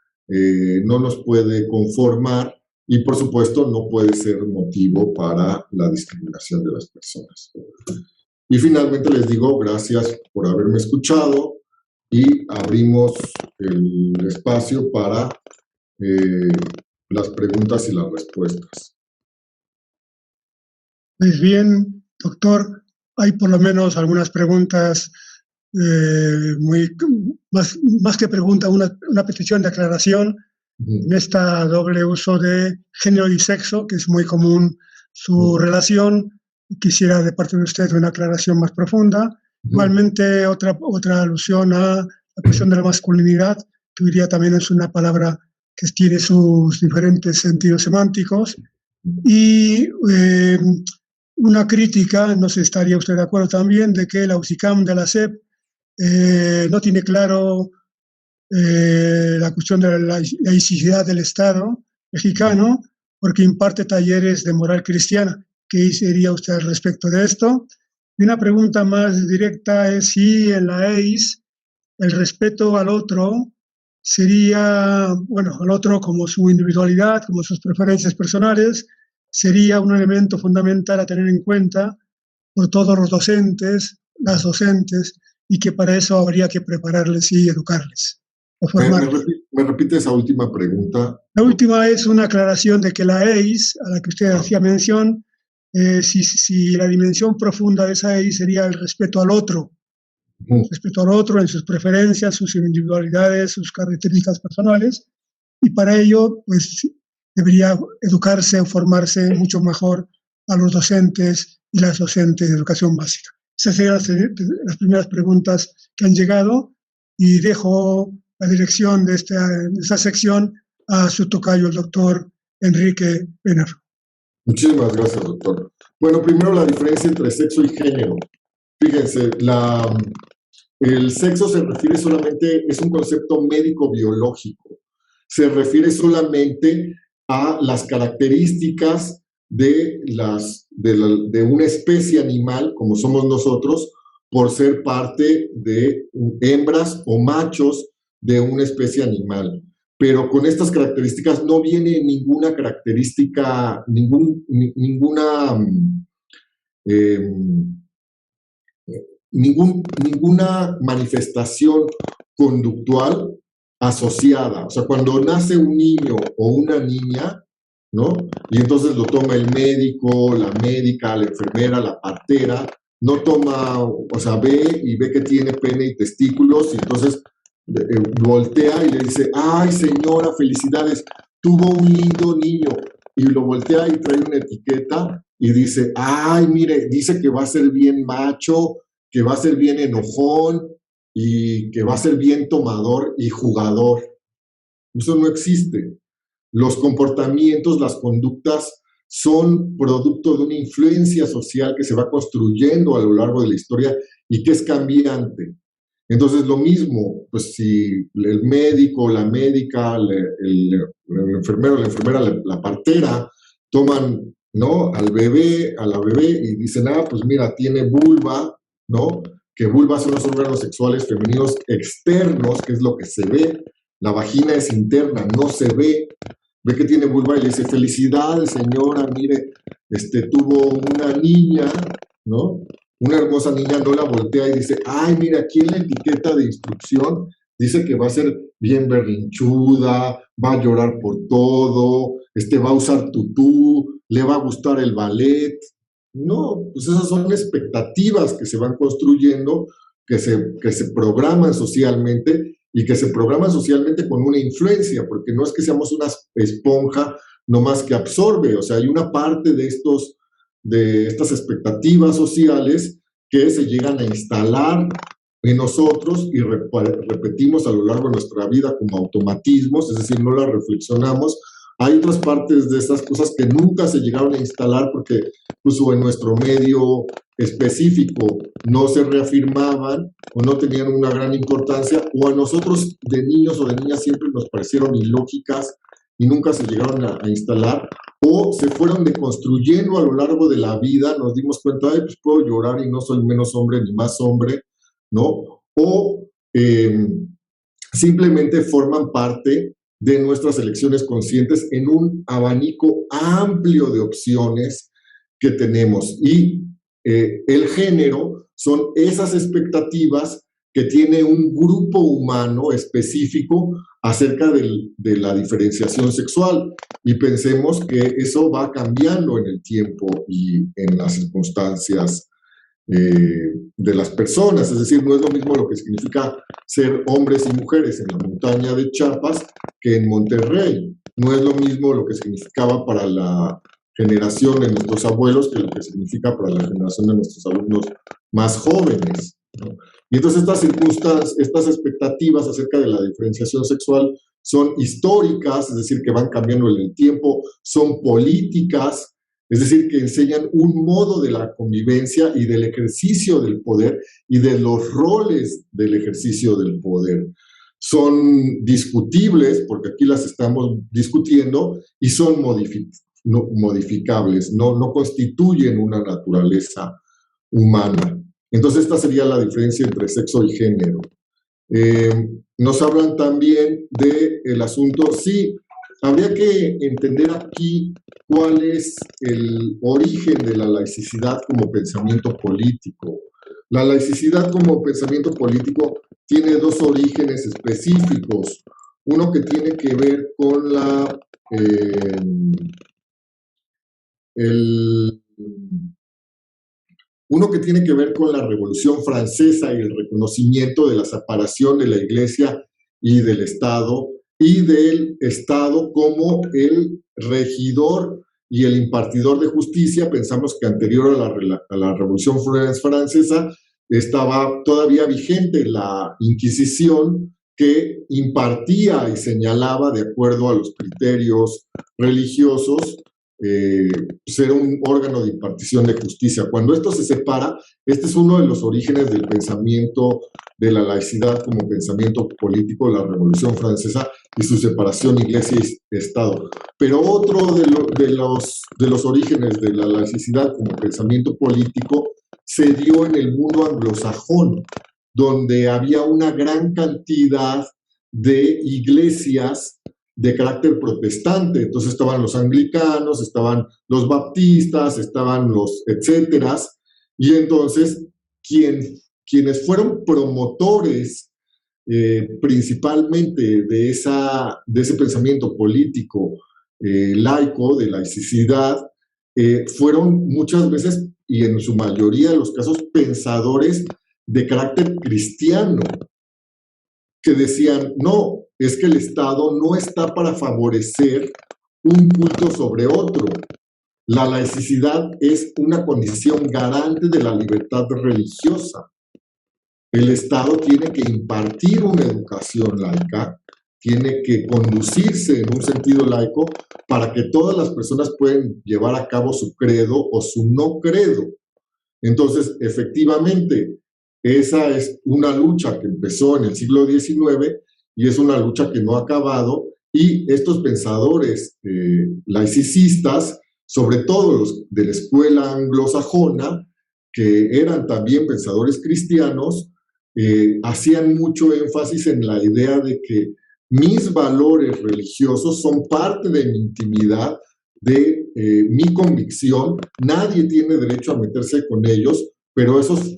no nos puede conformar, y por supuesto no puede ser motivo para la discriminación de las personas. Y finalmente les digo gracias por haberme escuchado y abrimos el espacio para las preguntas y las respuestas. Pues bien, doctor, hay por lo menos algunas preguntas, más que pregunta, una petición de aclaración en esta doble uso de género y sexo, que es muy común su relación. Quisiera de parte de usted una aclaración más profunda. Igualmente, otra alusión a la cuestión de la masculinidad, que hoy día también es una palabra que tiene sus diferentes sentidos semánticos. Y una crítica, no sé si estaría usted de acuerdo también, de que la UCICAM de la SEP no tiene claro la cuestión de la laicidad del Estado mexicano, porque imparte talleres de moral cristiana. ¿Qué diría usted al respecto de esto? Y una pregunta más directa es si en la EIS el respeto al otro sería, bueno, al otro como su individualidad, como sus preferencias personales, sería un elemento fundamental a tener en cuenta por todos los docentes, las docentes, y que para eso habría que prepararles y educarles o formarles. ¿Me repite esa última pregunta? La última es una aclaración de que la EIS, a la que usted hacía mención, si la dimensión profunda de esa EIS sería el respeto al otro, respeto al otro en sus preferencias, sus individualidades, sus características personales, y para ello pues debería educarse o formarse mucho mejor a los docentes y las docentes de educación básica. Esas serían las primeras preguntas que han llegado, y dejo la dirección de esta sección a su tocayo, el doctor Enrique Penner. Muchísimas gracias, doctor. Bueno, primero la diferencia entre sexo y género. Fíjense, el sexo se refiere solamente, es un concepto médico-biológico. Se refiere solamente a las características de una especie animal, como somos nosotros, por ser parte de hembras o machos de una especie animal. Pero con estas características no viene ninguna característica, ninguna manifestación conductual asociada. O sea, cuando nace un niño o una niña, ¿no? Y entonces lo toma el médico, la médica, la enfermera, la partera, no toma, o sea, ve que tiene pene y testículos, y entonces voltea y le dice, ay señora, felicidades, tuvo un lindo niño, y lo voltea y trae una etiqueta y dice, ay, mire, dice que va a ser bien macho, que va a ser bien enojón y que va a ser bien tomador y jugador. Eso no existe. Los comportamientos, las conductas son producto de una influencia social que se va construyendo a lo largo de la historia y que es cambiante. Entonces, lo mismo, pues si el médico, la médica, el enfermero, la enfermera, la partera, toman, ¿no?, al bebé, a la bebé, y dicen, pues mira, tiene vulva, ¿no? Que vulva son los órganos sexuales femeninos externos, que es lo que se ve. La vagina es interna, no se ve. Ve que tiene vulva y le dice, felicidades, señora, mire, tuvo una niña, ¿no? Una hermosa niña, no la voltea y dice, ay, mira, aquí en la etiqueta de instrucción dice que va a ser bien berrinchuda, va a llorar por todo, va a usar tutú, le va a gustar el ballet. No, pues esas son expectativas que se van construyendo, que se programan socialmente, y que se programan socialmente con una influencia, porque no es que seamos una esponja nomás que absorbe, o sea, hay una parte de estas expectativas sociales que se llegan a instalar en nosotros y repetimos a lo largo de nuestra vida como automatismos, es decir, no las reflexionamos. Hay otras partes de estas cosas que nunca se llegaron a instalar porque incluso en nuestro medio específico no se reafirmaban o no tenían una gran importancia, o a nosotros de niños o de niñas siempre nos parecieron ilógicas y nunca se llegaron a instalar, o se fueron deconstruyendo a lo largo de la vida. Nos dimos cuenta, pues puedo llorar y no soy menos hombre ni más hombre, ¿no? O simplemente forman parte de nuestras elecciones conscientes en un abanico amplio de opciones que tenemos. Y el género son esas expectativas que tiene un grupo humano específico acerca de la diferenciación sexual, y pensemos que eso va cambiando en el tiempo y en las circunstancias de las personas. Es decir, no es lo mismo lo que significa ser hombres y mujeres en la montaña de Chiapas que en Monterrey. No es lo mismo lo que significaba para la generación de nuestros abuelos que lo que significa para la generación de nuestros alumnos más jóvenes, ¿no? Y entonces estas circunstancias, estas expectativas acerca de la diferenciación sexual son históricas, es decir, que van cambiando en el tiempo, son políticas, es decir, que enseñan un modo de la convivencia y del ejercicio del poder y de los roles del ejercicio del poder. Son discutibles, porque aquí las estamos discutiendo, y son modificables, no constituyen una naturaleza humana. Entonces esta sería la diferencia entre sexo y género. Nos hablan también del asunto, sí, habría que entender aquí cuál es el origen de la laicidad como pensamiento político. La laicidad como pensamiento político tiene dos orígenes específicos. Uno que tiene que ver con la Revolución Francesa y el reconocimiento de la separación de la Iglesia y del Estado como el regidor y el impartidor de justicia. Pensamos que anterior a la Revolución Francesa estaba todavía vigente la Inquisición, que impartía y señalaba de acuerdo a los criterios religiosos, ser un órgano de impartición de justicia. Cuando esto se separa, este es uno de los orígenes del pensamiento de la laicidad como pensamiento político, la Revolución Francesa y su separación Iglesia y Estado. Pero otro de los orígenes de la laicidad como pensamiento político se dio en el mundo anglosajón, donde había una gran cantidad de iglesias de carácter protestante. Entonces estaban los anglicanos, estaban los baptistas, estaban los etcéteras, y entonces quienes fueron promotores principalmente de ese pensamiento político laico, de laicidad, fueron muchas veces, y en su mayoría de los casos, pensadores de carácter cristiano, que decían, no, es que el Estado no está para favorecer un culto sobre otro. La laicidad es una condición garante de la libertad religiosa. El Estado tiene que impartir una educación laica, tiene que conducirse en un sentido laico para que todas las personas puedan llevar a cabo su credo o su no credo. Entonces, efectivamente, esa es una lucha que empezó en el siglo XIX y es una lucha que no ha acabado, y estos pensadores laicistas, sobre todo los de la escuela anglosajona, que eran también pensadores cristianos, hacían mucho énfasis en la idea de que mis valores religiosos son parte de mi intimidad, de mi convicción, nadie tiene derecho a meterse con ellos, pero esos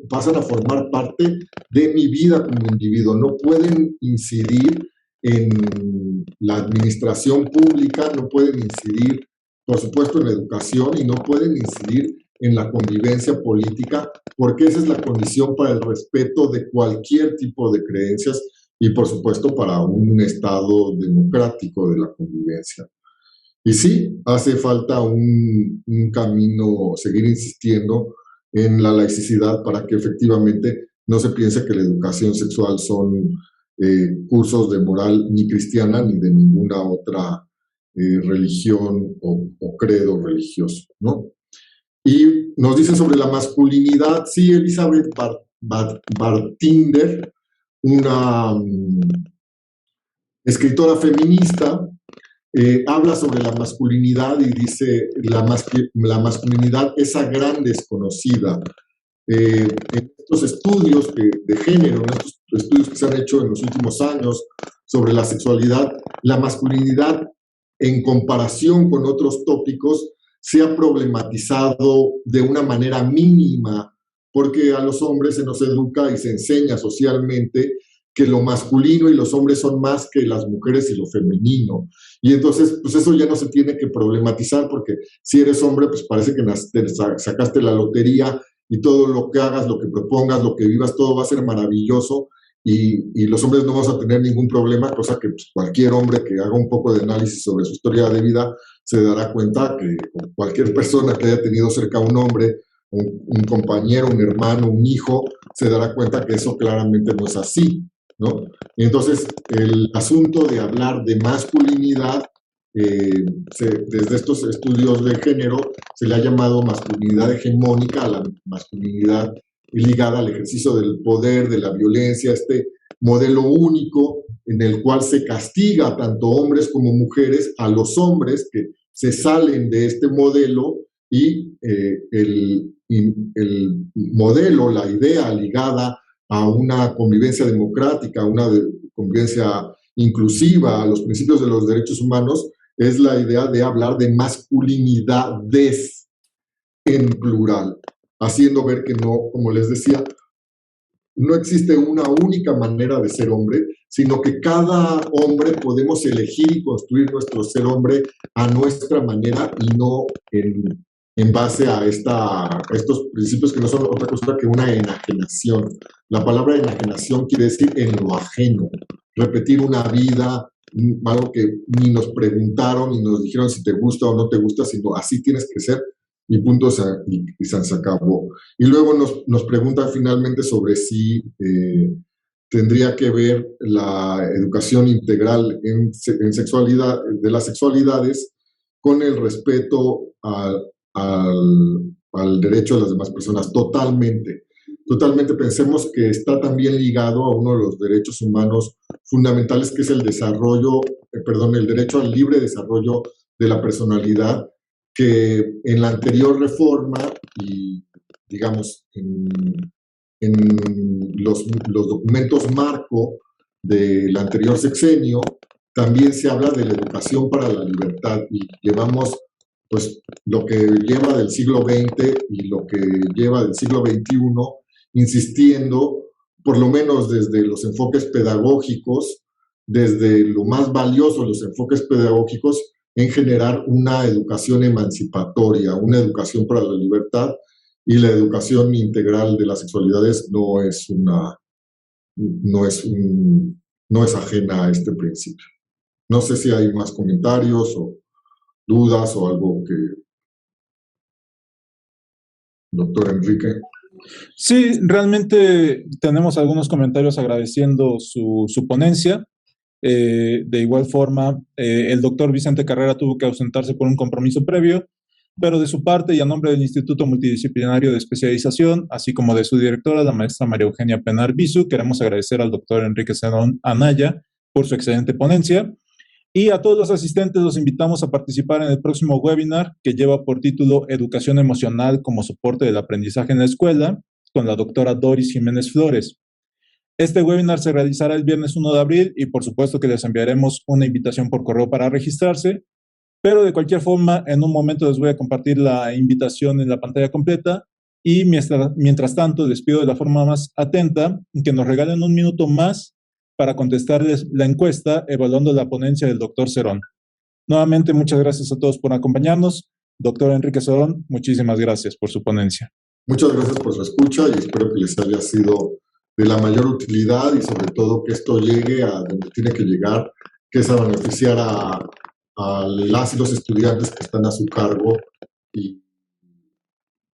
pasan a formar parte de mi vida como individuo. No pueden incidir en la administración pública, no pueden incidir, por supuesto, en la educación, y no pueden incidir en la convivencia política, porque esa es la condición para el respeto de cualquier tipo de creencias y, por supuesto, para un Estado democrático de la convivencia. Y sí, hace falta un camino, seguir insistiendo en la laicidad para que efectivamente no se piense que la educación sexual son cursos de moral ni cristiana ni de ninguna otra religión o credo religioso, ¿no? Y nos dicen sobre la masculinidad, sí, Elizabeth Bartinder, una escritora feminista, habla sobre la masculinidad y dice, la masculinidad, esa gran desconocida. En estos estudios de género, en estos estudios que se han hecho en los últimos años sobre la sexualidad, la masculinidad en comparación con otros tópicos se ha problematizado de una manera mínima, porque a los hombres se nos educa y se enseña socialmente que lo masculino y los hombres son más que las mujeres y lo femenino. Y entonces, pues eso ya no se tiene que problematizar, porque si eres hombre, pues parece que sacaste la lotería y todo lo que hagas, lo que propongas, lo que vivas, todo va a ser maravilloso, y los hombres no vamos a tener ningún problema, cosa que pues, cualquier hombre que haga un poco de análisis sobre su historia de vida se dará cuenta que cualquier persona que haya tenido cerca a un hombre, un compañero, un hermano, un hijo, se dará cuenta que eso claramente no es así, ¿no? Entonces, el asunto de hablar de masculinidad, desde estos estudios de género, se le ha llamado masculinidad hegemónica a la masculinidad ligada al ejercicio del poder, de la violencia, este modelo único en el cual se castiga tanto hombres como mujeres a los hombres que se salen de este modelo, y el modelo, la idea ligada a una convivencia democrática, a una convivencia inclusiva, a los principios de los derechos humanos, es la idea de hablar de masculinidades en plural, haciendo ver que no, como les decía, no existe una única manera de ser hombre, sino que cada hombre podemos elegir y construir nuestro ser hombre a nuestra manera y no en base a estos principios que no son otra cosa que una enajenación. La palabra enajenación quiere decir en lo ajeno, repetir una vida, algo que ni nos preguntaron ni nos dijeron si te gusta o no te gusta, sino así tienes que ser y punto, y se acabó. Y luego nos preguntan finalmente sobre si tendría que ver la educación integral en sexualidad, de las sexualidades con el respeto al derecho de las demás personas. Totalmente. Pensemos que está también ligado a uno de los derechos humanos fundamentales, que es el el derecho al libre desarrollo de la personalidad, que en la anterior reforma y, digamos, en los documentos marco del anterior sexenio, también se habla de la educación para la libertad y llevamos pues lo que lleva del siglo XX y lo que lleva del siglo XXI insistiendo, por lo menos desde los enfoques pedagógicos, desde lo más valioso de los enfoques pedagógicos, en generar una educación emancipatoria, una educación para la libertad, y la educación integral de las sexualidades no es ajena a este principio. No sé si hay más comentarios o dudas o algo que... Doctor Enrique. Sí, realmente tenemos algunos comentarios agradeciendo su ponencia. De igual forma, el doctor Vicente Carrera tuvo que ausentarse por un compromiso previo, pero de su parte y a nombre del Instituto Multidisciplinario de Especialización, así como de su directora, la maestra María Eugenia Penar Bisu, queremos agradecer al doctor Enrique Sedón Anaya por su excelente ponencia. Y a todos los asistentes los invitamos a participar en el próximo webinar que lleva por título Educación Emocional como soporte del aprendizaje en la escuela, con la doctora Doris Jiménez Flores. Este webinar se realizará el viernes 1 de abril y por supuesto que les enviaremos una invitación por correo para registrarse, pero de cualquier forma en un momento les voy a compartir la invitación en la pantalla completa y mientras tanto les pido de la forma más atenta que nos regalen un minuto más para contestarles la encuesta evaluando la ponencia del doctor Cerón. Nuevamente, muchas gracias a todos por acompañarnos. Doctor Enrique Cerón, muchísimas gracias por su ponencia. Muchas gracias por su escucha y espero que les haya sido de la mayor utilidad y sobre todo que esto llegue a donde tiene que llegar, que es a beneficiar a las y los estudiantes que están a su cargo. Y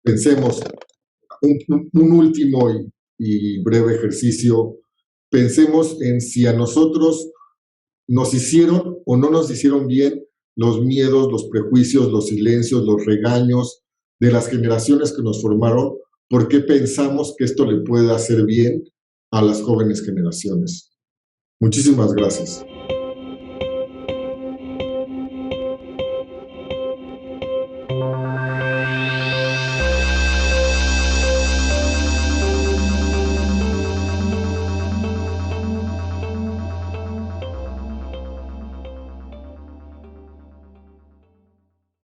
pensemos, un último y breve ejercicio. Pensemos en si a nosotros nos hicieron o no nos hicieron bien los miedos, los prejuicios, los silencios, los regaños de las generaciones que nos formaron, ¿por qué pensamos que esto le puede hacer bien a las jóvenes generaciones? Muchísimas gracias.